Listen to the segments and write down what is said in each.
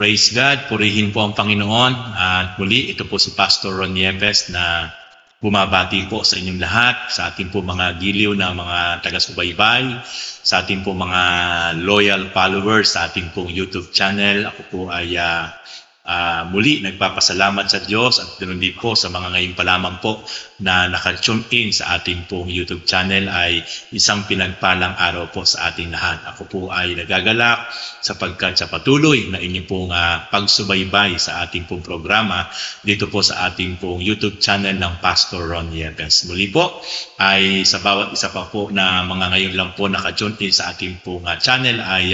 Praise God, purihin po ang Panginoon. At muli, ito po si Pastor Ron Yepes na bumabati po sa inyong lahat, sa ating po mga giliw na mga taga-subaybay, sa ating po mga loyal followers sa ating pong YouTube channel. Ako po ay muli nagpapasalamat sa Diyos at ganoon din po sa mga ngayon pa lamang po na naka-tune in sa ating pong YouTube channel. Ay isang pinagpalang araw po sa ating lahat. Ako po ay nagagalak sapagkat sa patuloy na inyong pong pagsubaybay sa ating pong programa dito po sa ating pong YouTube channel ng Pastor Ron Yepes. Muli po ay sa bawat isa pa po na mga ngayon lang po naka-tune in sa ating pong channel ay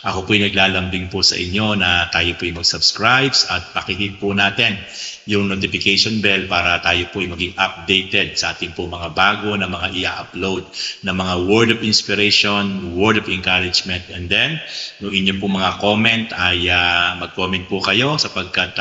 ako po ay naglalambing po sa inyo na tayo po ay mag-subscribe at pakihit po natin yung notification bell para tayo po ay maging updated sa ating po mga bago na mga i-upload na mga word of inspiration, word of encouragement. And then, yung inyong po mga comment ay mag-comment po kayo sapagkat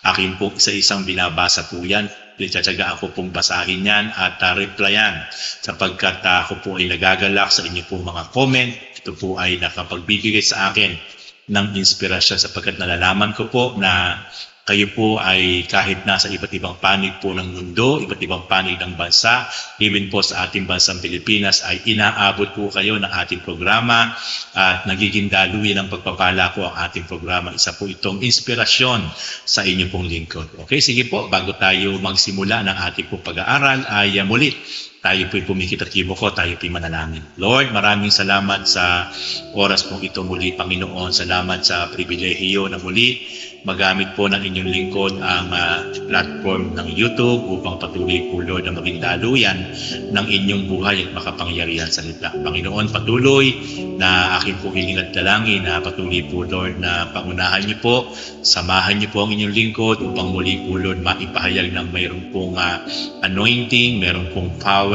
akin po isa-isang binabasa po yan. Tsatsagaan ko pong basahin yan at replyan sapagkat ako po ay nagagalak sa inyo po mga comment. Ito po ay nakapagbibigay sa akin ng inspirasyon sapagkat nalalaman ko po na kayo po ay kahit nasa iba't ibang panig po ng mundo, iba't ibang panig ng bansa, even po sa ating bansang Pilipinas ay inaabot po kayo ng ating programa at nagiging daluyan ng pagpapala po ang ating programa. Isa po itong inspirasyon sa inyong pong lingkod. Okay, sige po, bago tayo magsimula ng ating pong pag-aaral ay muli tayo po'y pumikit at ko, tayo po'y manalangin. Lord, maraming salamat sa oras pong ito muli, Panginoon. Salamat sa pribilehiyo na muli magamit po ng inyong lingkod ang platform ng YouTube upang patuloy po, Lord, na maging daluyan ng inyong buhay at makapangyarihan salita. Panginoon, patuloy na aking po hiling at dalangin na patuloy po, Lord, na pangunahan niyo po, samahan niyo po ang inyong lingkod upang muli po, Lord, maipahayag ng mayroon pong anointing, mayroon pong power,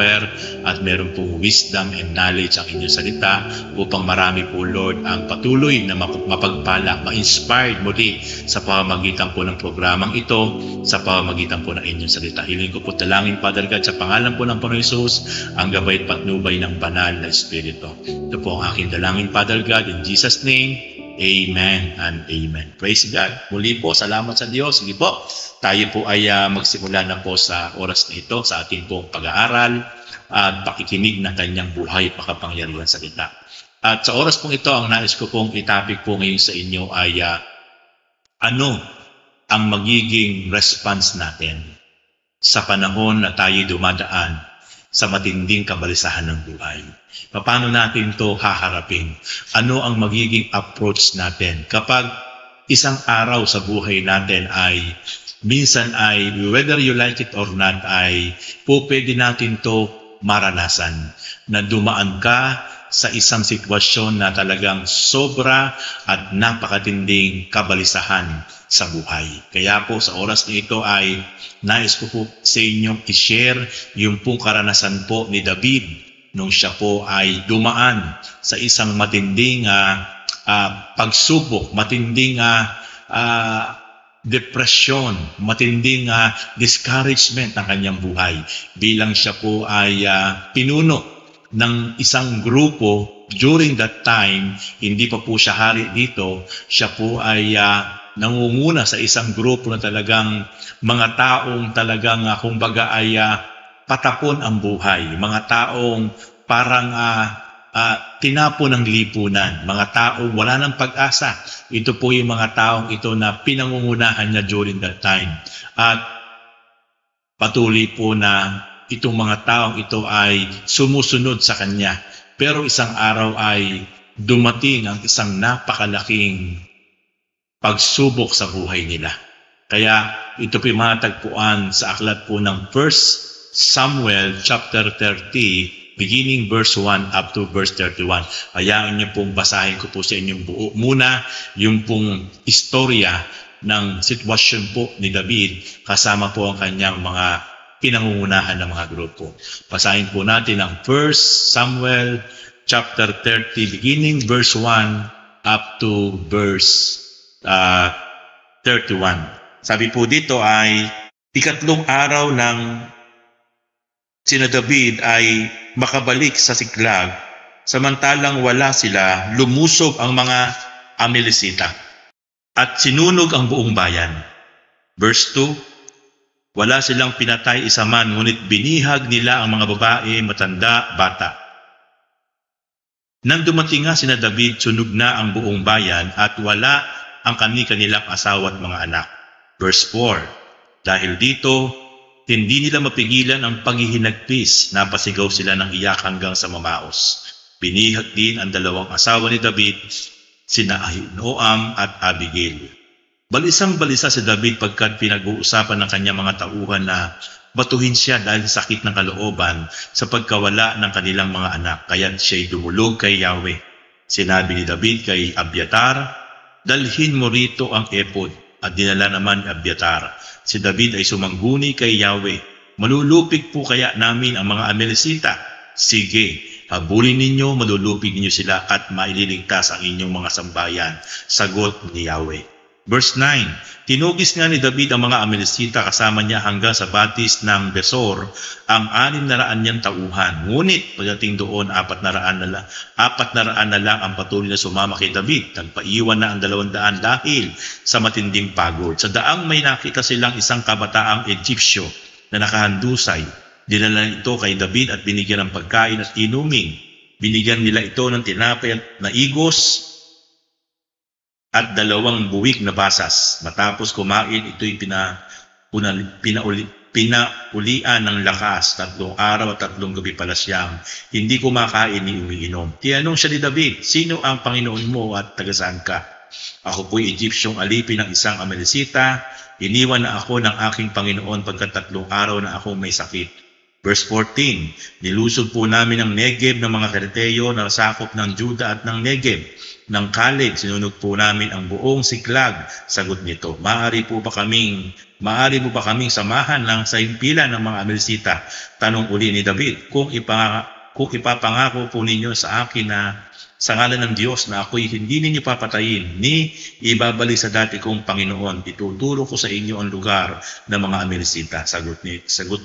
at mayroon pong wisdom and knowledge ang inyong salita upang marami po, Lord, ang patuloy na mapagpala, ma-inspired muli sa pamamagitan po ng programang ito, sa pamamagitan po ng inyong salita. Hiling ko po talangin, Father God, sa pangalan po ng Panginoon Hesus, ang gabay at patnubay ng banal na Espiritu. Ito po ang aking dalangin, Father God, in Jesus' name, Amen and Amen. Praise God. Muli po, salamat sa Diyos. Sige po, tayo po ay magsimula na po sa oras na ito, sa ating pong pag-aaral at pakikinig ng kanyang buhay at makapangyarihan salita. At sa oras pong ito, ang nais ko pong itapik po ngayon sa inyo ay ano ang magiging response natin sa panahon na tayo dumadaan sa matinding kabalisahan ng buhay? Paano natin ito haharapin? Ano ang magiging approach natin kapag isang araw sa buhay natin ay minsan ay, whether you like it or not, ay pwede natin ito maranasan na dumaan ka sa isang sitwasyon na talagang sobra at napakatinding kabalisahan sa buhay. Kaya po sa oras na ito ay nais ko po sa inyong i-share yung pong karanasan po ni David nung siya po ay dumaan sa isang matinding pagsubok, matinding depression, matinding discouragement ng kanyang buhay bilang siya po ay pinuno ng isang grupo. During that time, hindi pa po siya hari dito, siya po ay nangunguna sa isang grupo na talagang mga taong talagang kumbaga ay patapon ang buhay. Mga taong parang tinapon ng lipunan. Mga taong wala ng pag-asa. Ito po yung mga taong ito na pinangungunahan niya during that time. At patuloy po na itong mga taong ito ay sumusunod sa kanya. Pero isang araw ay dumating ang isang napakalaking pagsubok sa buhay nila. Kaya ito po matagpuan sa aklat po ng 1 Samuel chapter 30, beginning verse 1 up to verse 31. Hayaan niyo pong basahin ko po sa inyong buo muna yung pong istorya ng sitwasyon po ni David kasama po ang kanyang mga pinangungunahan ng mga grupo. Basahin po natin ang 1 Samuel chapter 30, beginning verse 1 up to verse 31. Sabi po dito ay, ikatlong araw ng sina David ay makabalik sa Siklag, samantalang wala sila, lumusob ang mga Amelisita at sinunog ang buong bayan. Verse 2, wala silang pinatay isa man, ngunit binihag nila ang mga babae, matanda, bata. Nang dumating nga sina David, sunog na ang buong bayan at wala ang kanilang asawa at mga anak. Verse 4, dahil dito, hindi nila mapigilan ang paghihinagpis, napasigaw sila ng iyak hanggang sa mamaos. Binihag din ang dalawang asawa ni David, sina Ahinoam at Abigail. Balisang-balisa si David pagkat pinag-uusapan ng kanyang mga tauhan na batuhin siya dahil sa sakit ng kalooban sa pagkawala ng kanilang mga anak, kaya't siya'y dumulog kay Yahweh. Sinabi ni David kay Abiatar, dalhin mo rito ang epod, at dinala naman ni Abiatar. Si David ay sumangguni kay Yahweh, malulupig po kaya namin ang mga Amalekita? Sige, habulin ninyo, malulupig ninyo sila at maililigtas ang inyong mga sambayan. Sagot ni Yahweh. Verse 9, tinugis nga ni David ang mga Amalekita kasama niya hanggang sa batis ng Besor, ang 600 niyang tauhan. Ngunit pagdating doon, 400 na lang ang patuloy na sumama kay David. Nagpaiwan na ang 200 dahil sa matinding pagod. Sa daang may nakita silang isang kabataang Egyptyo na nakahandusay. Dinala ito kay David at binigyan ng pagkain at inumin. Binigyan nila ito ng tinapay na igos at 2 buwig na basas. Matapos kumain, ito'y pinaulian ng lakas. 3 araw at 3 gabi pala siyang hindi kumakain ni umiinom. Tinanong siya ni David, sino ang Panginoon mo at taga-saan ka? Ako po'y Egyptyong alipin ng isang Amalekita. Iniwan na ako ng aking Panginoon pagkat 3 araw na ako may sakit. Verse 14, nilusog po namin ang Negev ng mga Kereteo na sakop ng Juda at ng Negev. Ng Kaleb, sinunog po namin ang buong Siklag. Sagot nito, maaari mo ba kaming samahan lang sa himpilan ng mga Amalekita? Tanong uli ni David, kung ipapangako po ninyo sa akin na sa ngalan ng Diyos na ako'y hindi ninyo papatayin, ni ibabalik sa dati kong Panginoon, ituturo ko sa inyo ang lugar ng mga Amalekita. Sagot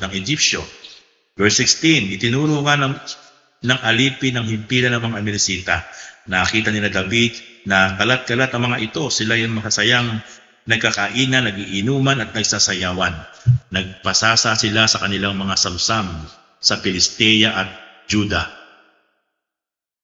ng Egyptyo. Verse 16, itinuro nga ng alipin ng himpilan ng mga Amalekita. Nakita nila David na kalat-kalat ang mga ito. Sila yung makasayang nagkakainan, nagiinuman at nagsasayawan. Nagpasasa sila sa kanilang mga samsam sa Filistea at Juda.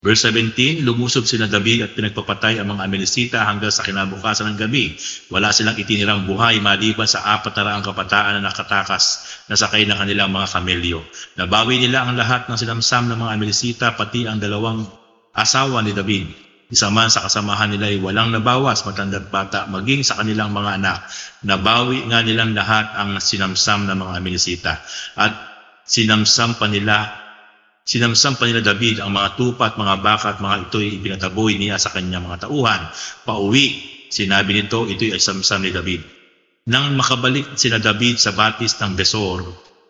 Verse 17, lumusob sina David at pinagpapatay ang mga Amalekita hanggang sa kinabukasan ng gabi. Wala silang itinirang buhay maliban sa 400 kabataan na nakatakas na sakay ng kanilang mga kamelyo. Nabawi nila ang lahat ng sinamsam ng mga Amalekita, pati ang 2 asawa ni David. Isa man sa kasamahan nila ay walang nabawas, matanda't bata, maging sa kanilang mga anak. Nabawi nga nilang lahat ang sinamsam ng mga Amalekita. At sinamsam pa nila David ang mga tupa at mga baka at mga ito'y ipinataboy niya sa kanyang mga tauhan. Pauwi, sinabi nito, ito'y ay samsam ni David. Nang makabalik sina David sa batis ng Besor,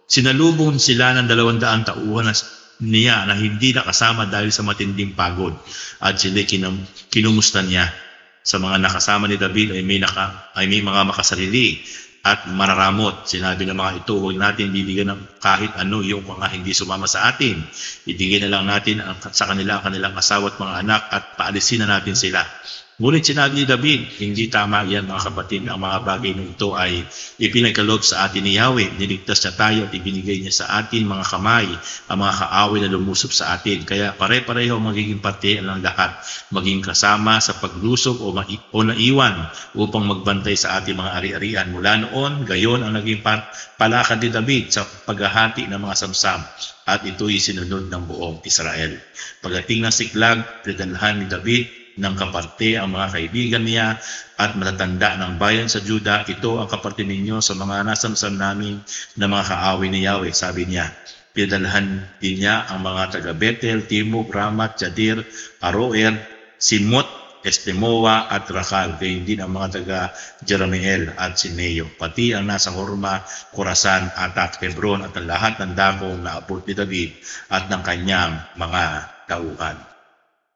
sinalubong sila ng 200 tauhan niya na hindi nakasama dahil sa matinding pagod, at sila kinumusta niya. Sa mga nakasama ni David ay may mga makasarili at mararamot. Sinabi ng mga ito, huwag natin bibigyan ng kahit ano yung mga hindi sumama sa atin. Ibigay na lang natin sa kanilang asawa at mga anak at paalisin na natin sila. Ngunit sinabi ni David, hindi tama yan mga kapatid, ang mga bagay na ito ay ipinagkaloob sa atin ni Yahweh. Niligtas niya tayo at ibinigay niya sa atin mga kamay, ang mga kaaway na lumusob sa atin. Kaya pare-pareho magiging parte ng lahat, maging kasama sa paglusob o naiwan upang magbantay sa ating mga ari-arian. Mula noon, gayon ang naging palakad ni David sa paghahati ng mga samsam, at ito'y sinunod ng buong Israel. Pagdating ng Siklag, pinadalhan ni David ng kaparte ang mga kaibigan niya at matatanda ng bayan sa Juda. Ito ang kaparte ninyo sa mga nasamsam namin na mga kaaway ni Yahweh, sabi niya. Pinadalhan din niya ang mga taga Betel, Timok, Ramat, Jadir, Aroer, Simot, Estemoa at Rakal, gayon din ang mga taga Jerameel at Sineo, pati ang nasa Horma, Khorasan, Atak, Hebron at ang lahat ng dakong na abot ni David at ng kanyang mga tauhan.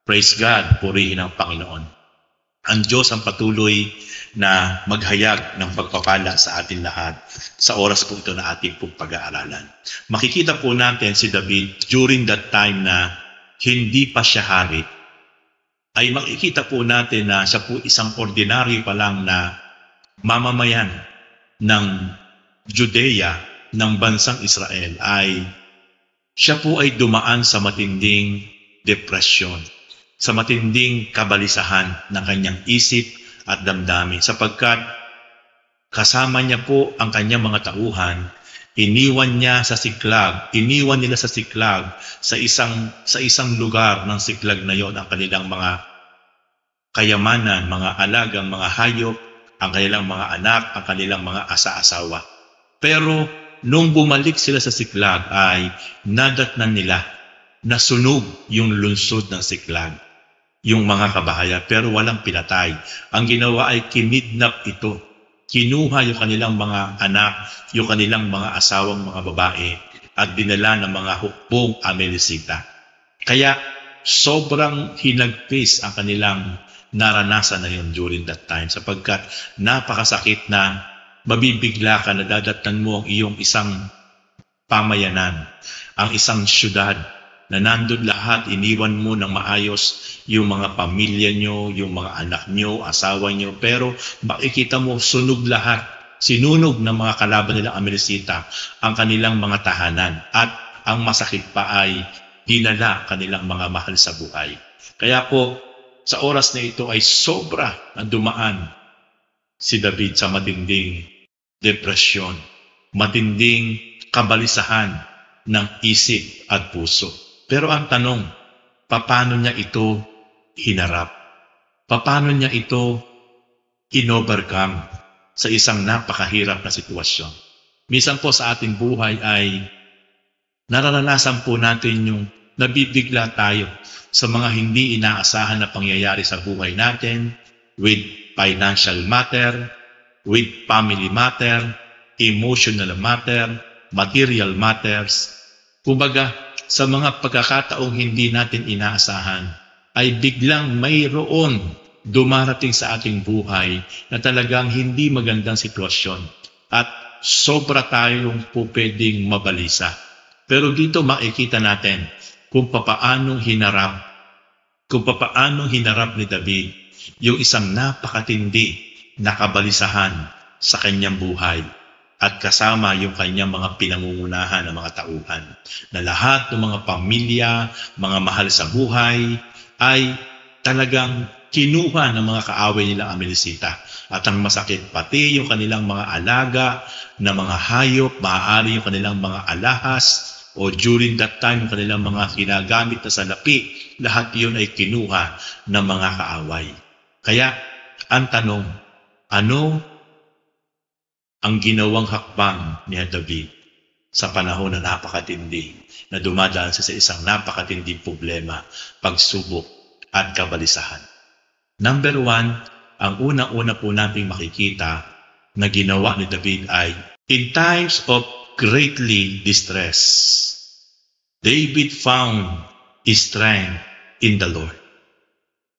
Praise God, purihin ang Panginoon. Ang Diyos ang patuloy na maghayag ng pagpapala sa atin lahat sa oras po ito na ating pong pag-aaralan. Makikita po natin si David during that time na hindi pa siya hari. ay makikita po natin na siya po isang ordinaryo pa lang na mamamayan ng Judea, ng bansang Israel, ay siya po ay dumaan sa matinding depresyon, sa matinding kabalisahan ng kanyang isip at damdamin, sapagkat kasama niya po ang kanyang mga tauhan. Iniwan nila sa Siklag sa isang lugar ng Siklag na yon ang kanilang mga kayamanan, mga alagang, mga hayop, ang kanilang mga anak, ang kanilang mga asa-asawa. Pero nung bumalik sila sa Siklag ay nadatnan nila na sunog yung lungsod ng Siklag, yung mga kabahayan, pero walang pinatay. Ang ginawa ay kinidnap ito. Kinuha yung kanilang mga anak, yung kanilang mga asawang mga babae, at dinala ng mga hukbong Amalekita. Kaya sobrang hinagpis ang kanilang naranasan na yun during that time, sapagkat napakasakit na mabibigla ka na dadatnan mo ang iyong isang pamayanan, ang isang syudad, na nandun lahat, iniwan mo ng maayos yung mga pamilya nyo, yung mga anak nyo, asawa nyo, pero makikita mo sunog lahat, sinunog ng mga kalaban nilang Amalekita ang kanilang mga tahanan, at ang masakit pa ay dinala kanilang mga mahal sa buhay. Kaya po, sa oras na ito ay sobra na dumaan si David sa matinding depresyon, matinding kabalisahan ng isip at puso. Pero ang tanong, paano niya ito hinarap? Paano niya ito in-overcome sa isang napakahirap na sitwasyon? Minsan po sa ating buhay ay nararanasan po natin yung nabibigla tayo sa mga hindi inaasahan na pangyayari sa buhay natin, with financial matter, with family matter, emotional matter, material matters. Kumbaga, sa mga pagkakataong hindi natin inaasahan, ay biglang mayroon dumarating sa ating buhay na talagang hindi magandang sitwasyon, at sobra tayong po pwedeng mabalisa. Pero dito makikita natin kung papaanong hinarap ni David yung isang napakatindi na kabalisahan sa kanyang buhay, at kasama yung kanyang mga pinangungunahan ng mga tauhan, na lahat ng mga pamilya, mga mahal sa buhay, ay talagang kinuha ng mga kaaway nilang Amalekita. At ang masakit, pati yung kanilang mga alaga na mga hayop, maaari yung kanilang mga alahas, o during that time yung kanilang mga ginagamit na salapi, lahat yun ay kinuha ng mga kaaway. Kaya ang tanong, ano ang ginawang hakbang ni David sa panahon na napakatindi, na dumadaan sa isang napakatinding problema, pagsubok at kabalisahan? Number 1, ang unang-una po nating makikita na ginawa ni David ay, in times of greatly distress, David found strength in the Lord.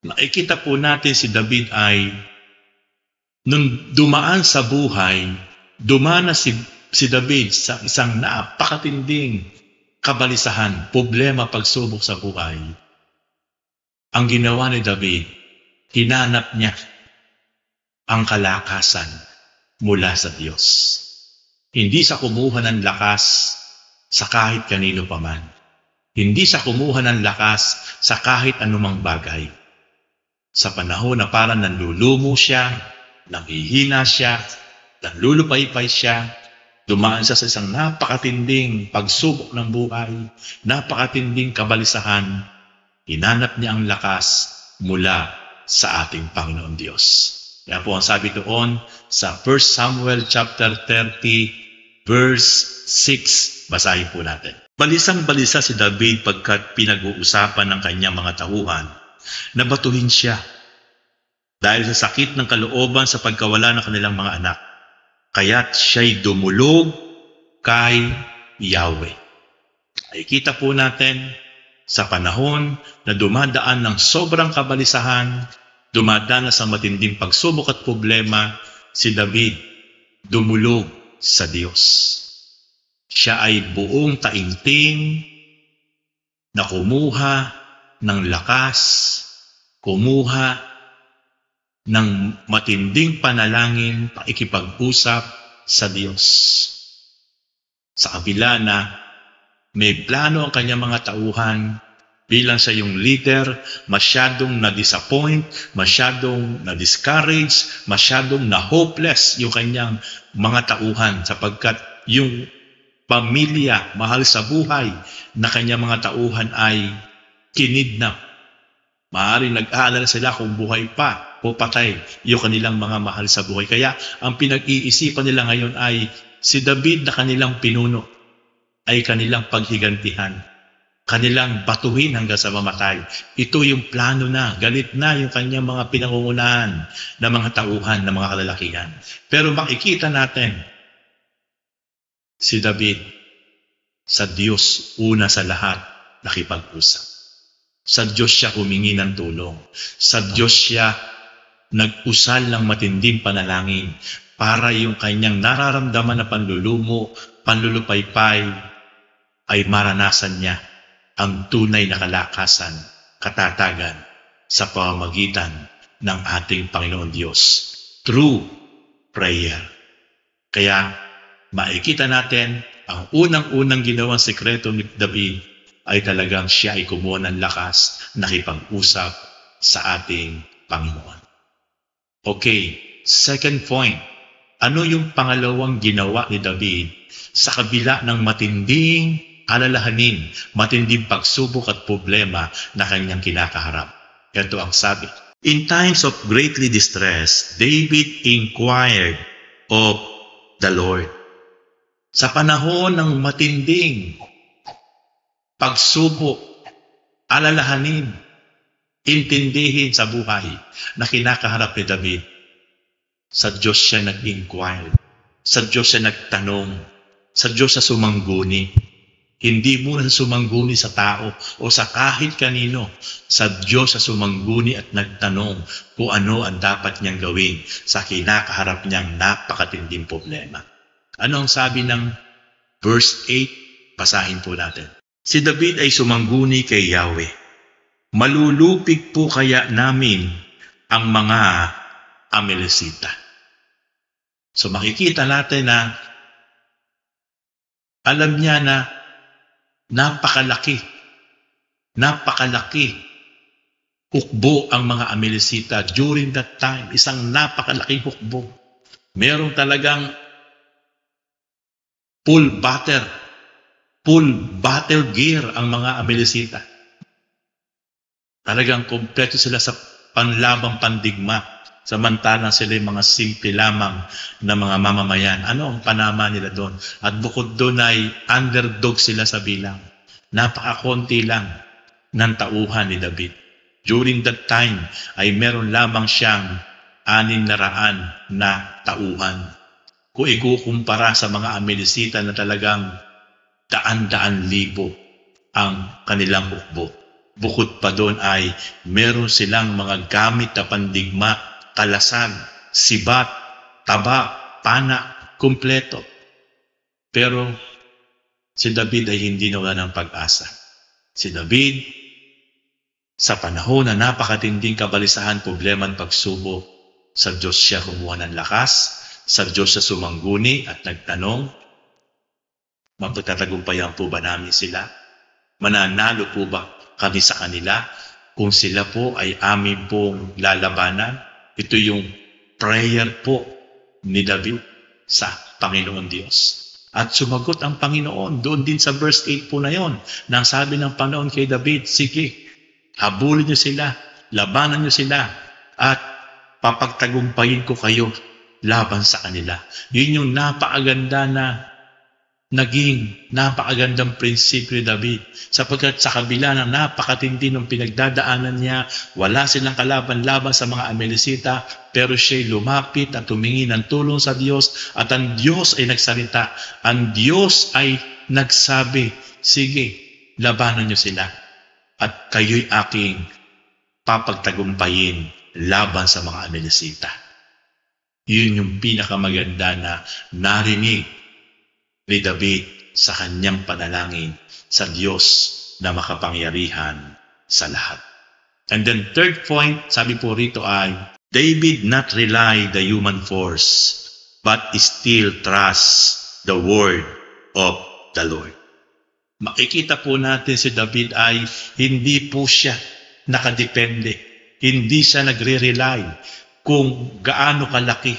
Nakikita po natin si David ay, nung dumaan sa buhay, dumana si David sa isang napakatinding kabalisahan, problema, pagsubok sa buhay. Ang ginawa ni David, hinanap niya ang kalakasan mula sa Diyos. Hindi siya kumuha ng lakas sa kahit kanino paman. Hindi siya kumuha ng lakas sa kahit anumang bagay. Sa panahon na parang nanlulumo siya, nanghihina siya, nanlulupaypay siya, dumaan siya sa isang napakatinding pagsubok ng buhay, napakatinding kabalisahan, hinanap niya ang lakas mula sa ating Panginoon Diyos. Kaya po ang sabi doon sa 1 Samuel chapter 30, verse 6, basahin po natin. Balisang-balisa si David pagkat pinag-uusapan ng kanyang mga tauhan na batuhin siya dahil sa sakit ng kalooban sa pagkawala ng kanilang mga anak. Kaya't siya'y dumulog kay Yahweh. Ay kita po natin sa panahon na dumadaan ng sobrang kabalisahan, dumadaan sa matinding pagsubok at problema, si David dumulog sa Diyos. Siya ay buong taimtim na kumuha ng lakas, kumuha ng matinding panalangin, pakikipag-usap sa Diyos. Sa kabila na may plano ang kanyang mga tauhan, bilang siya yung leader, masyadong na-disappoint, masyadong na-discourage, masyadong na-hopeless yung kanyang mga tauhan sapagkat yung pamilya, mahal sa buhay na kanyang mga tauhan ay kinidnap. Maaaring nag-aalala sila kung buhay pa o patay yung kanilang mga mahal sa buhay. Kaya ang pinag-iisipan nila ngayon ay si David na kanilang pinuno ay kanilang paghigantihan, kanilang batuhin hanggang sa mamatay. Ito yung plano na, galit na yung kanyang mga pinangungunahan ng mga tauhan, ng mga kalalakihan. Pero makikita natin, si David, sa Diyos una sa lahat nakipag-usap. Sa Diyos siya humingi ng tulong. Sa Diyos siya nag-usal ng matinding panalangin para yung kanyang nararamdaman na panlulumo, panlulupaypay ay maranasan niya ang tunay na kalakasan, katatagan sa pamamagitan ng ating Panginoon Diyos through prayer. Kaya makikita natin ang unang-unang ginawang sekreto ni David ay talagang siya ay kumuha ng lakas, nakipag-usap sa ating Panginoon. Okay, second point. Ano yung pangalawang ginawa ni David sa kabila ng matinding alalahanin, matinding pagsubok at problema na kanyang kinakaharap? Ito ang sabi. In times of greatly distress, David inquired of the Lord. Sa panahon ng matinding pagsubok, alalahanin, intindihin sa buhay na kinakaharap ni David, sa Diyos siya nag-inquire, sa Diyos siya nagtanong, sa Diyos siya sumangguni. Hindi muna sumangguni sa tao o sa kahit kanino, sa Diyos siya sumangguni at nagtanong kung ano ang dapat niyang gawin sa kinakaharap niyang napakatinding problema. Ano ang sabi ng verse 8? Basahin po natin. Si David ay sumangguni kay Yahweh. Malulupig po kaya namin ang mga Amalekita. So makikita natin na alam niya na napakalaki hukbo ang mga Amalekita during that time. Isang napakalaking hukbo. Merong talagang full battle gear ang mga Amalekita. Talagang kompleto sila sa panlabang pandigma, samantalang sila yung mga simple lamang na mga mamamayan. Ano ang panama nila doon? At bukod doon ay underdog sila sa bilang. Napakakonti lang ng tauhan ni David. During that time ay meron lamang siyang 600 na tauhan. Kung ikukumpara sa mga Amalekita na talagang daan-daan libo ang kanilang hukbo. Bukod pa doon ay meron silang mga gamit na pandigma, talasan, sibat, taba, pana, kumpleto. Pero si David ay hindi nawala ng pag-asa. Si David, sa panahon na napakatinding kabalisahan, problema at pagsubok, sa Diyos siya kumuha ng lakas, sa Diyos siya sumangguni at nagtanong, mapagtatagumpayan po ba namin sila? Mananalo po ba kami sa kanila? Kung sila po ay amin pong lalabanan? Ito yung prayer po ni David sa Panginoon Diyos. At sumagot ang Panginoon doon din sa verse 8 po na yon. Nang sabi ng Panginoon kay David, sige, habulin niyo sila, labanan niyo sila, at papagtagumpayin ko kayo laban sa kanila. Yun yung napakaganda na naging napakagandang prinsipyo ni David. Sapagkat sa kabila ng napakatindi ng pinagdadaanan niya, wala silang kalaban-laban sa mga Amalekita, pero siya'y lumapit at humingi ng tulong sa Diyos, at ang Diyos ay nagsalita. Ang Diyos ay nagsabi, sige, labanan niyo sila, at kayo'y aking papagtagumpayin laban sa mga Amalekita. Yun yung pinakamaganda na narinig ni David sa kanyang panalangin sa Diyos na makapangyarihan sa lahat. And then third point, sabi po rito ay, David not rely the human force, but still trust the word of the Lord. Makikita po natin si David ay hindi po siya nakadepende. Hindi siya nagre-rely kung gaano kalaki,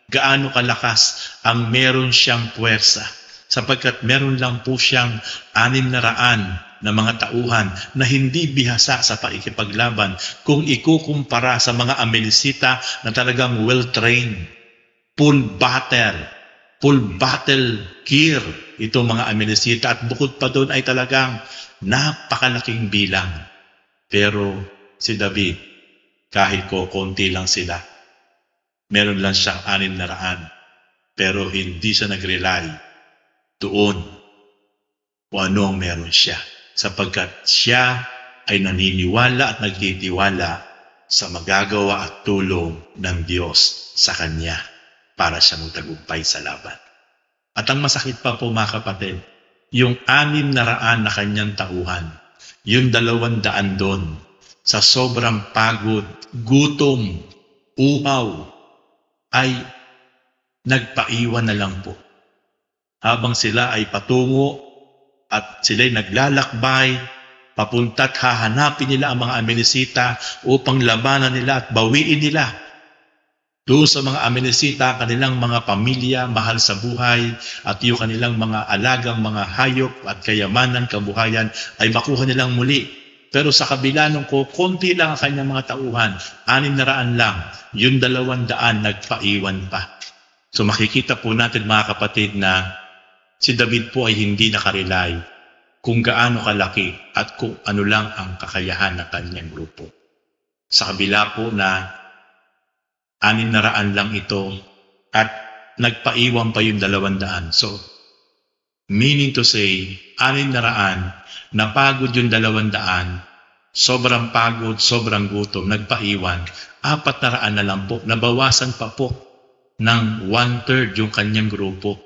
gaano kalakas ang meron siyang puwersa. Sapagkat meron lang po siyang 600 na mga tauhan na hindi bihasa sa pakikipaglaban kung ikukumpara sa mga Amalekita na talagang well-trained, full battle gear itong mga Amalekita, at bukod pa doon ay talagang napakalaking bilang. Pero si David, kahit konti lang sila, meron lang siyang 600, pero hindi siya nag-rely doon kung ano ang meron siya, sapagkat siya ay naniniwala at nagtitiwala sa magagawa at tulong ng Diyos sa kanya para siya magtagumpay sa laban. At ang masakit pa po mga kapatid, yung 600 na kanyang tauhan, yung 200 doon, sa sobrang pagod, gutom, uhaw, ay nagpaiwan na lang po. Habang sila ay patungo at sila'y naglalakbay, papunta't hahanapin nila ang mga Amalekita upang labanan nila at bawiin nila. Doon sa mga Amalekita, kanilang mga pamilya, mahal sa buhay, at yung kanilang mga alagang mga hayop at kayamanan, kabuhayan, ay makuha nilang muli. Pero sa kabila nung konti lang ang kanyang mga tauhan, 600 lang, yung 200 nagpaiwan pa. So makikita po natin mga kapatid na si David po ay hindi nakarely kung gaano kalaki at kung ano lang ang kakayahan ng kanyang grupo. Sa kabila po na 600 lang ito at nagpaiwan pa yung 200. So, meaning to say, 600, napagod yung 200, sobrang pagod, sobrang gutom, nagpaiwan, 400 na lang po, nabawasan pa po ng 1/3 yung kanyang grupo.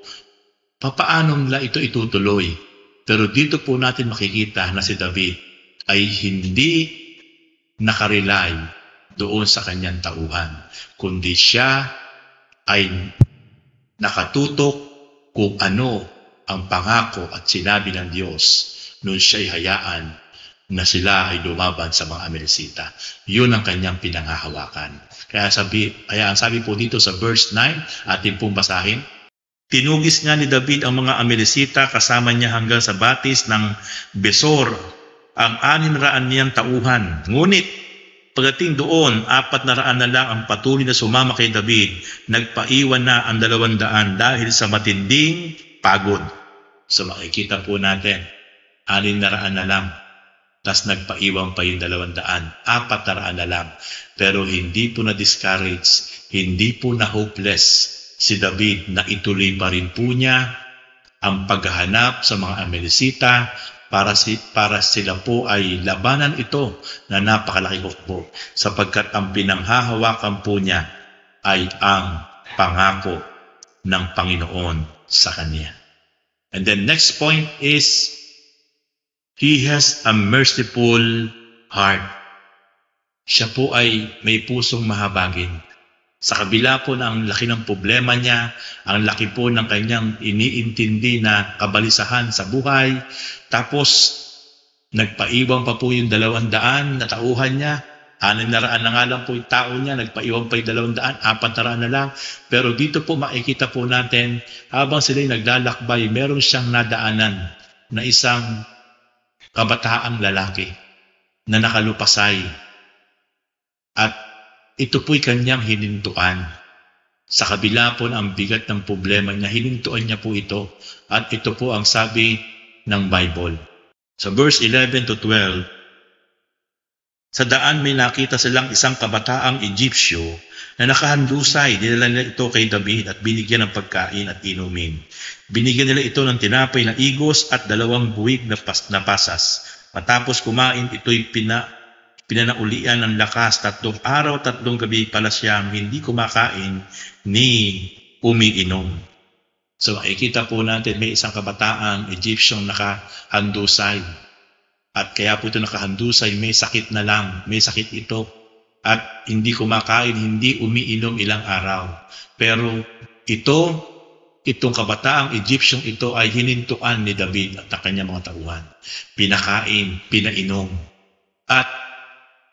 Papaano nila ito itutuloy? Pero dito po natin makikita na si David ay hindi nakarely doon sa kanyang tauhan, kundi siya ay nakatutok kung ano ang pangako at sinabi ng Diyos nung siya ay hayaan na sila ay lumaban sa mga Amalekita. Yun ang kanyang pinanghahawakan. Kaya ang sabi po dito sa verse 9, atin pong basahin, tinugis nga ni David ang mga Amalekita kasama niya hanggang sa batis ng Besor, ang 600 niyang tauhan. Ngunit pagdating doon, 400 na lang ang patuloy na sumama kay David. Nagpaiwan na ang 200 dahil sa matinding pagod. So makikita po natin, 600 na lang. Tapos nagpaiwan pa yung 200, 400 na lang. Pero hindi po na-discourage, hindi po na-hopeless si David na ituloy pa rin po niya ang paghahanap sa mga Amalekita para sila po ay labanan ito na napakalaki po, sapagkat ang pinanghahawakan po niya ay ang pangako ng Panginoon sa kanya. And then next point is, he has a merciful heart. Siya po ay may pusong mahabagin. Sa kabila po ng laki ng problema niya, ang laki po ng kanyang iniintindi na kabalisahan sa buhay, tapos nagpaiwan pa po yung 200 na tauhan niya, 600 na nga lang po yung tao niya, nagpaiwan pa yung 200, 400 na lang. Pero dito po makikita po natin, habang sila'y naglalakbay, meron siyang nadaanan na isang kabataang lalaki na nakalupasay. At ito po'y kanyang hinintuan. Sa kabila po ng bigat ng problema niya, hinintuan niya po ito. At ito po ang sabi ng Bible. Sa verse 11 to 12, sa daan may nakita silang isang kabataang Egyptyo na nakahandusay. Dinala nila ito kay David at binigyan ng pagkain at inumin. Binigyan nila ito ng tinapay na igos at 2 buwig na pasas. Matapos kumain, ito'y pinanaulian ng lakas. 3 araw, 3 gabi pala siyang hindi kumakain ni umiinom. So makikita po natin may isang kabataang Egyptian nakahandusay. At kaya po ito nakahandusay, may sakit na lang, may sakit ito. At hindi kumakain, hindi umiinom ilang araw. Pero itong kabataang Egyptian ito ay hinintuan ni David at ang kanyang mga tauhan. Pinakain, pinainom. At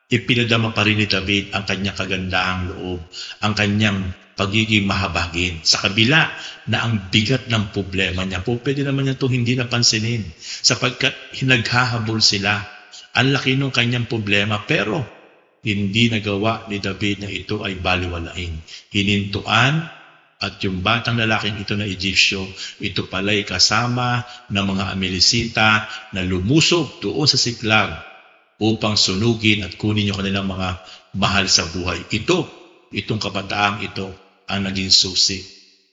ipinadama pa rin ni David ang kanyang kagandahang loob, ang kanyang pagiging mahabagin. Sa kabila na ang bigat ng problema niya, pwede naman niya ito hindi napansinin sapagkat hinaghahabol sila. Ang laki ng kanyang problema pero hindi nagawa ni David na ito ay baliwalain. Hinintuan at yung batang lalaking ito na Egyptio, ito pala'y kasama ng mga Amalekita na lumusob doon sa siklag upang sunugin at kunin yung kanilang mga mahal sa buhay. Itong kabataang ito ang naging susi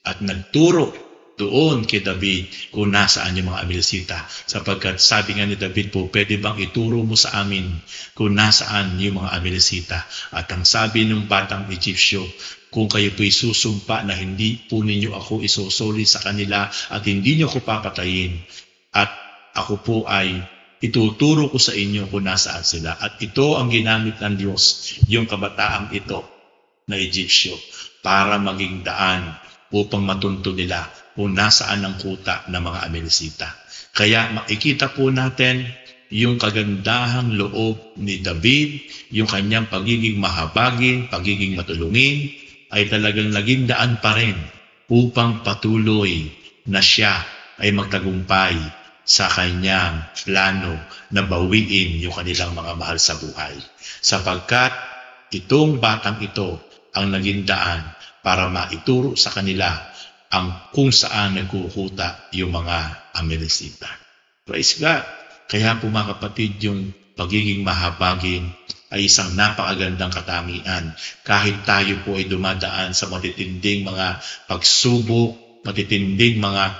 at nagturo doon kay David kung nasaan yung mga Amalekita. Sapagkat sabi nga ni David po, pwede bang ituro mo sa amin kung nasaan yung mga Amalekita? At ang sabi ng batang Egyptio, kung kayo po'y susumpa na hindi po ninyo ako isusoli sa kanila at hindi nyo ako papatayin, at ako po ay ituturo ko sa inyo kung nasaan sila. At ito ang ginamit ng Diyos, yung kabataang ito na Egyptio, para maging daan upang matunto nila kung nasaan ang kuta ng mga Amalekita. Kaya makikita po natin yung kagandahang loob ni David, yung kanyang pagiging mahabagin, pagiging matulungin, ay talagang naging daan pa rin upang patuloy na siya ay magtagumpay sa kanyang plano na bawiin yung kanilang mga mahal sa buhay. Sapagkat itong batang ito ang naging daan para maituro sa kanila ang kung saan nagkukuta yung mga Amalekita. Praise God! Kaya po mga kapatid, yung pagiging mahabagin ay isang napakagandang katangian. Kahit tayo po ay dumadaan sa matitinding mga pagsubok, matitinding mga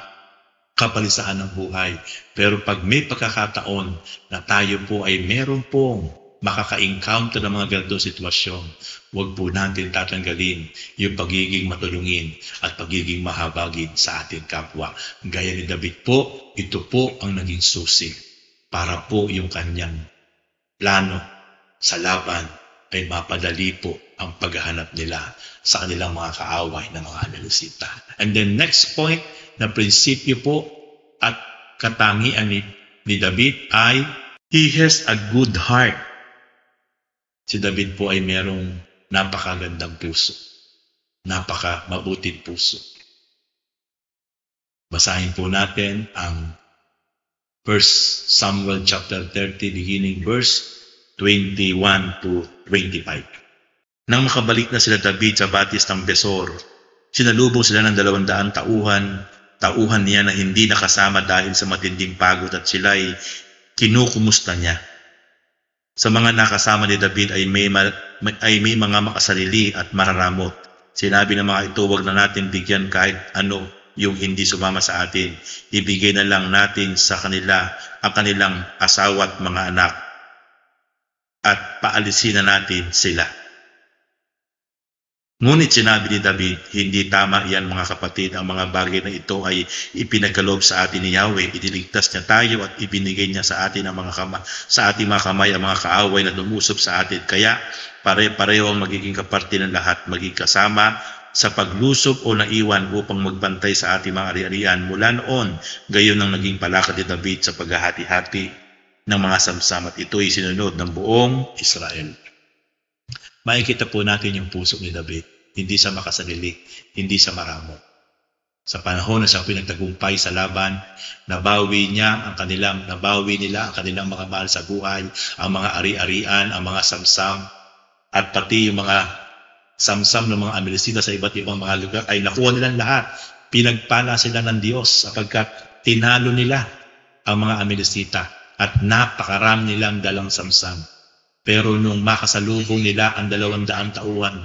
kapalisahan ng buhay. Pero pag may pagkakataon na tayo po ay meron pong makaka-encounter ng mga ganitong sitwasyon, huwag po natin tatanggalin yung pagiging matulungin at pagiging mahabagin sa ating kapwa. Gaya ni David po, ito po ang naging susi para po yung kanyang plano sa laban ay mapadali po ang paghahanap nila sa kanilang mga kaaway na mga Amalekita. And then next point na prinsipyo po at katangian ni David ay he has a good heart. Si David po ay merong napakagandang puso, napakamabuting puso. Basahin po natin ang 1 Samuel chapter 30 beginning verse 21 to 25. Nang makabalik na sila David sa batis ng Besor, sinalubong sila ng 200 tauhan niya na hindi nakasama dahil sa matinding pagod at sila'y kinukumusta niya. Sa mga nakasama ni David ay may mga makasarili at mararamot. Sinabi ng mga ito, wag na natin bigyan kahit ano yung hindi sumama sa atin. Ibigay na lang natin sa kanila ang kanilang asawa at mga anak at paalisin na natin sila. Ngunit sinabi ni David, hindi tama iyan mga kapatid, ang mga bagay na ito ay ipinagkaloob sa atin ni Yahweh. Iniligtas niya tayo at ibinigay niya sa atin sa ating mga kamay ang mga kaaway na lumusob sa atin. Kaya pare-pareho ang magiging kaparte ng lahat, maging kasama sa paglusob o naiwan upang magbantay sa ating mga ari-arian. Mula noon, gayon ang naging palakad ni David sa paghahati-hati ng mga samsam at ito ay sinunod ng buong Israel. Makikita po natin yung puso ni David. Hindi sa makasarili, hindi sa maramot. Sa panahon na siya pinagtagumpay sa laban, nabawi nila ang kanilang mga mahal sa buhay, ang mga ari-arian, ang mga samsam, at pati yung mga samsam ng mga Amalekita sa iba't ibang mga lugar ay nakuha nilang lahat. Pinagpala sila ng Diyos sapagkat tinalo nila ang mga Amalekita at napakarami nilang dalang samsam. Pero nung makasalubong nila ang 200 tauhan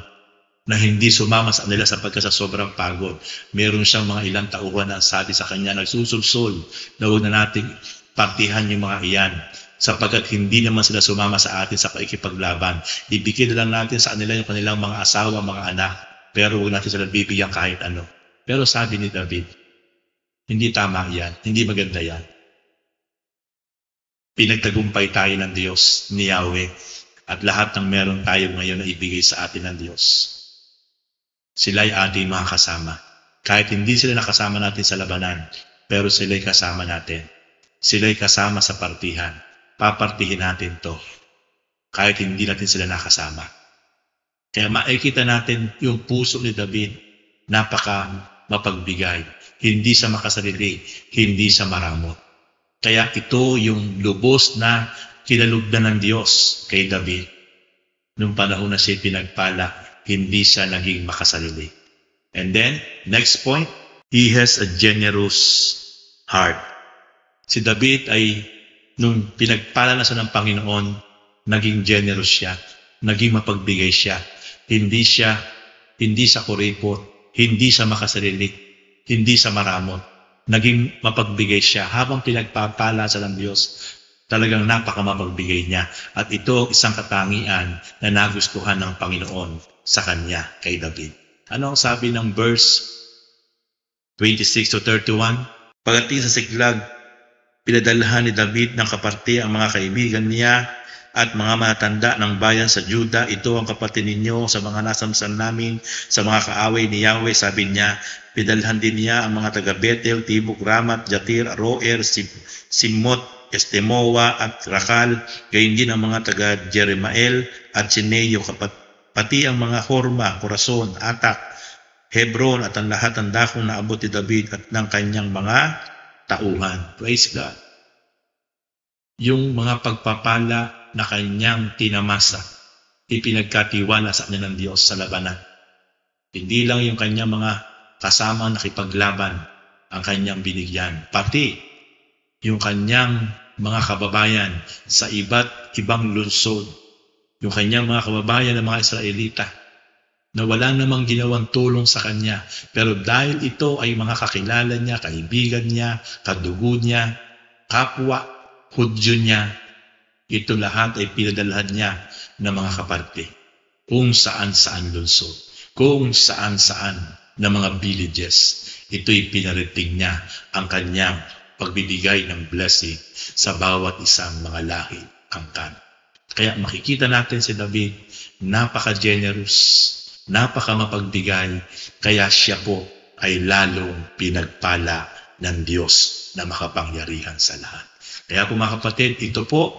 na hindi sumama sa nila sapagkat sa sobrang pagod, meron siyang mga ilang tauhan na sabi sa kanya, nagsusulsol na huwag na nating partihan yung mga iyan sapagkat hindi naman sila sumama sa atin sa pakikipaglaban. Ibigay na lang natin sa kanila yung kanilang mga asawa, mga anak, pero huwag natin sila bibigyan kahit ano. Pero sabi ni David, hindi tama yan, hindi maganda yan. Pinagtagumpay tayo ng Diyos ni Yahweh at lahat ng meron tayo ngayon na ibigay sa atin ng Diyos. Sila'y ating mga kasama. Kahit hindi sila nakasama natin sa labanan, pero sila'y kasama natin. Sila'y kasama sa partihan. Papartihin natin to. Kahit hindi natin sila nakasama. Kaya makikita natin yung puso ni David, napaka mapagbigay. Hindi sa makasarili, hindi sa maramot. Kaya ito yung lubos na kinalugdan ng Diyos kay David. Nung panahon na siya pinagpala, hindi siya naging makasarili. And then, next point, he has a generous heart. Si David ay, nung pinagpala na siya ng Panginoon, naging generous siya, naging mapagbigay siya. Hindi sa kuripot, hindi sa makasarili, hindi sa maramot. Naging mapagbigay siya habang pinagpapala sa ng Diyos. Talagang napakamapagbigay niya. At ito isang katangian na nagustuhan ng Panginoon sa kanya kay David. Ano ang sabi ng verse 26-31? Pagdating sa Siklag, pinadalhan ni David ng kaparte ang mga kaibigan niya at mga matanda ng bayan sa Juda. Ito ang kapatid ninyo sa mga nasamsan namin, sa mga kaaway ni Yahweh. Sabi niya, pinadalhan din niya ang mga taga Bethel, Tibok, Ramat, Jatir, Roer, Simot, Estemoa at Rakal, gayon din ang mga taga Jeremael at Sineyo, pati ang mga Horma, Corazon, Atak, Hebron at ang lahat ng dakong naabot ni David at ng kanyang mga tauhan. Praise God. Yung mga pagpapala na kanyang tinamasa, ipinagkatiwala sa kanya ng Diyos sa labanan. Hindi lang yung kanyang mga kasamang nakipaglaban ang kanyang binigyan, pati yung kanyang mga kababayan sa iba't ibang lungsod, yung kanyang mga kababayan ng mga Israelita, na wala namang ginawang tulong sa kanya, pero dahil ito ay mga kakilala niya, kaibigan niya, kadugo niya, kapwa, Hudyo niya, ito lahat ay pinadalhan niya ng mga kaparte, kung saan-saan lungsod, kung saan-saan na mga villages. Ito'y pinarating niya ang kanyang pagbibigay ng blessing sa bawat isang mga lahi angkan. Kaya makikita natin si David, napaka-generous, napaka-mapagbigay, kaya siya po ay lalong pinagpala ng Diyos na makapangyarihan sa lahat. Kaya po mga kapatid, ito po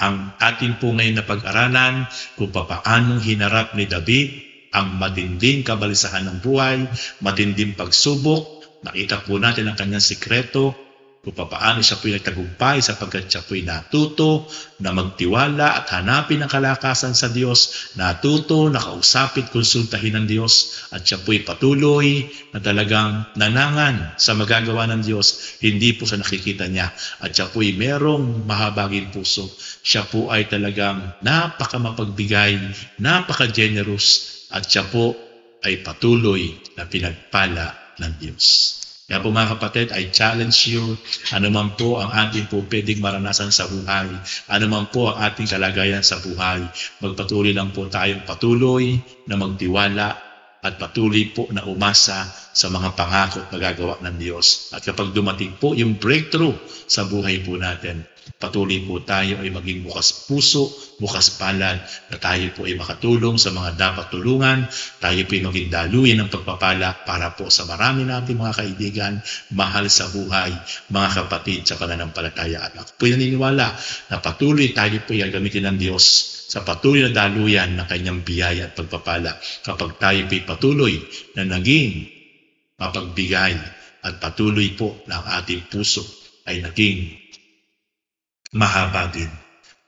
ang ating po ngayon na pag-aralan kung papaanong hinarap ni David ang matinding kabalisahan ng buhay, matinding pagsubok. Nakita po natin ang kanyang sikreto, kung paano siya po'y nagtagumpay sapagkat siya po'y natuto na magtiwala at hanapin ang kalakasan sa Diyos, natuto na kausapin, konsultahin ng Diyos, at siya po'y patuloy na talagang nanangan sa magagawa ng Diyos, hindi po sa nakikita niya, at siya po'y merong mahabaging puso. Siya po ay talagang napakamapagbigay, napaka-generous, at siya po ay patuloy na pinagpala ng Diyos. Kaya po mga kapatid, I challenge you, anuman po ang ating po pwedeng maranasan sa buhay, anuman po ang ating kalagayan sa buhay, magpatuloy lang po tayong patuloy na magtiwala at patuloy po na umasa sa mga pangako at magagawa ng Diyos. At kapag dumating po yung breakthrough sa buhay po natin, patuloy po tayo ay maging bukas puso, bukas palad, na tayo po ay makatulong sa mga dapat tulungan, tayo po ay maging daluyan ng pagpapala para po sa marami nating mga kaibigan, mahal sa buhay, mga kapatid sa pananampalataya. At ako po ay naniniwala na patuloy tayo po ay gamitin ng Diyos sa patuloy na daluyan ng kanyang biyaya at pagpapala kapag tayo po ay patuloy na naging mapagbigay at patuloy po na ang ating puso ay naging mahaba din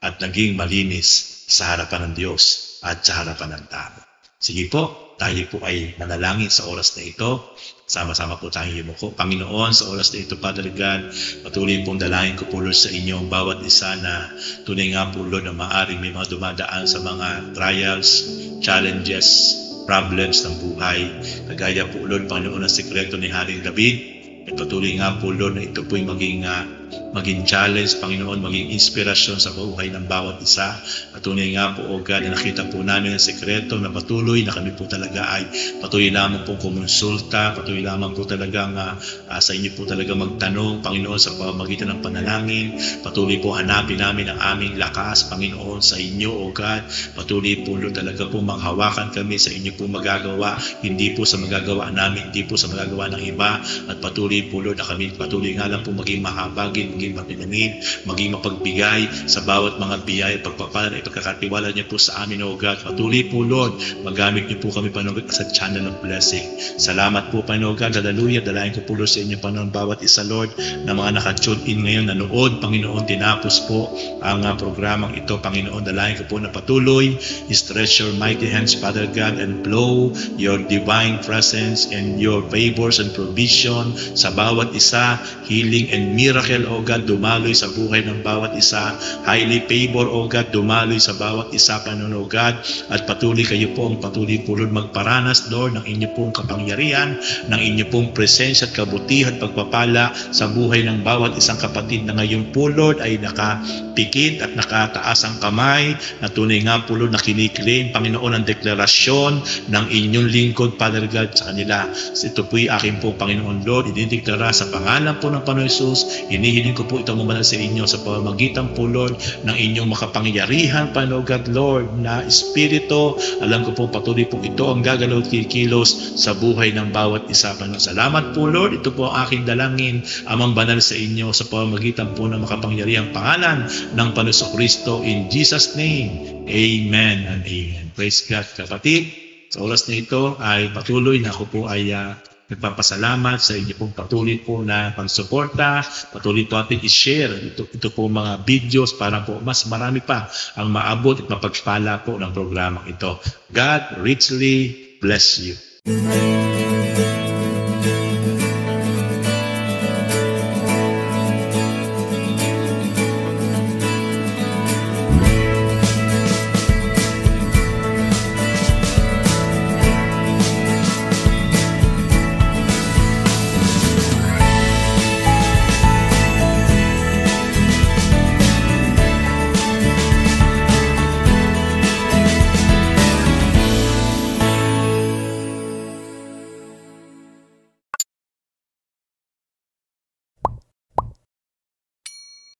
at naging malinis sa harapan ng Diyos at sa harapan ng tao. Sige po, tayo po ay manalangin sa oras na ito. Sama-sama po tayong yumuko. Panginoon, sa oras na ito, Father God, patuloy pong dalangin ko po Lord sa inyo ang bawat isa na tunay nga po Lord na maaaring may mga dumadaan sa mga trials, challenges, problems ng buhay. Kagaya po Lord, Panginoon, ang sikreto ni Haring David. At patuloy nga po Lord na ito po'y maging maging challenge, Panginoon, maging inspirasyon sa buhay ng bawat isa. Patunay nga po, O God, na nakita po namin ang sekreto na patuloy na kami po talaga ay patuloy lamang po kumonsulta, patuloy lamang po talagang sa inyo po talaga magtanong, Panginoon, sa pamamagitan ng panalangin. Patuloy po hanapin namin ang aming lakas, Panginoon, sa inyo, O God. Patuloy po talaga po manghawakan kami sa inyo po magagawa, hindi po sa magagawa namin, hindi po sa magagawa ng iba. At patuloy po, Lord, na kami patuloy nga lang po maging mahabagin, maging mapinamin, maging mapagbigay sa bawat mga biyaya, pagpapala, ipagkakatiwala niyo po sa amin, O God. Patuloy po, Lord, magamit niyo po kami, Panginoon, sa channel of blessing. Salamat po, Panginoon God. Hallelujah. Dalayan ko po, Lord, sa inyo, Panginoon, bawat isa, Lord, na mga naka-tune in ngayon, nanood, Panginoon, tinapos po ang programang ito, Panginoon. Dalayan ko po na patuloy, stretch your mighty hands, Father God, and blow your divine presence and your favors and provision sa bawat isa, healing and miracle, O God, dumaloy sa buhay ng bawat isa, highly favor, O God, dumaloy sa bawat isa, Panginoon, O God, at patuloy kayo po ang patuloy po, Lord, magparanas, Lord, ng inyo pong kapangyarihan, ng inyo pong presensya at kabutihan, pagpapala sa buhay ng bawat isang kapatid na ngayon po, Lord, ay nakapikit at nakataas ang kamay, na tunay nga po, Lord, na kiniklaim, Panginoon, ang deklarasyon ng inyong lingkod, Father God, sa kanila. Ito po'y aking po, Panginoon, Lord, idinideklara sa pangalan po ng Panginoon Jesus. Hinihiling ko po itong mamanal sa inyo sa pamamagitan po, Lord, ng inyong makapangyarihan, Panginoon God, Lord, na Espiritu. Alam ko po patuloy po ito ang gagalaw at kikilos sa buhay ng bawat isa, Panginoon. Salamat po, Lord. Ito po ang aking dalangin, Amang banal sa inyo sa pamamagitan po ng makapangyarihang pangalan ng Panginoon Kristo. In Jesus' name, amen and amen. Praise God, kapatid. Sa oras na ito ay patuloy na ako po ay nagpapasalamat sa inyo pong patuloy po na pagsuporta, patuloy po natin i-share ito po mga videos para po mas marami pa ang maabot at mapagpala po ng programang ito. God richly bless you.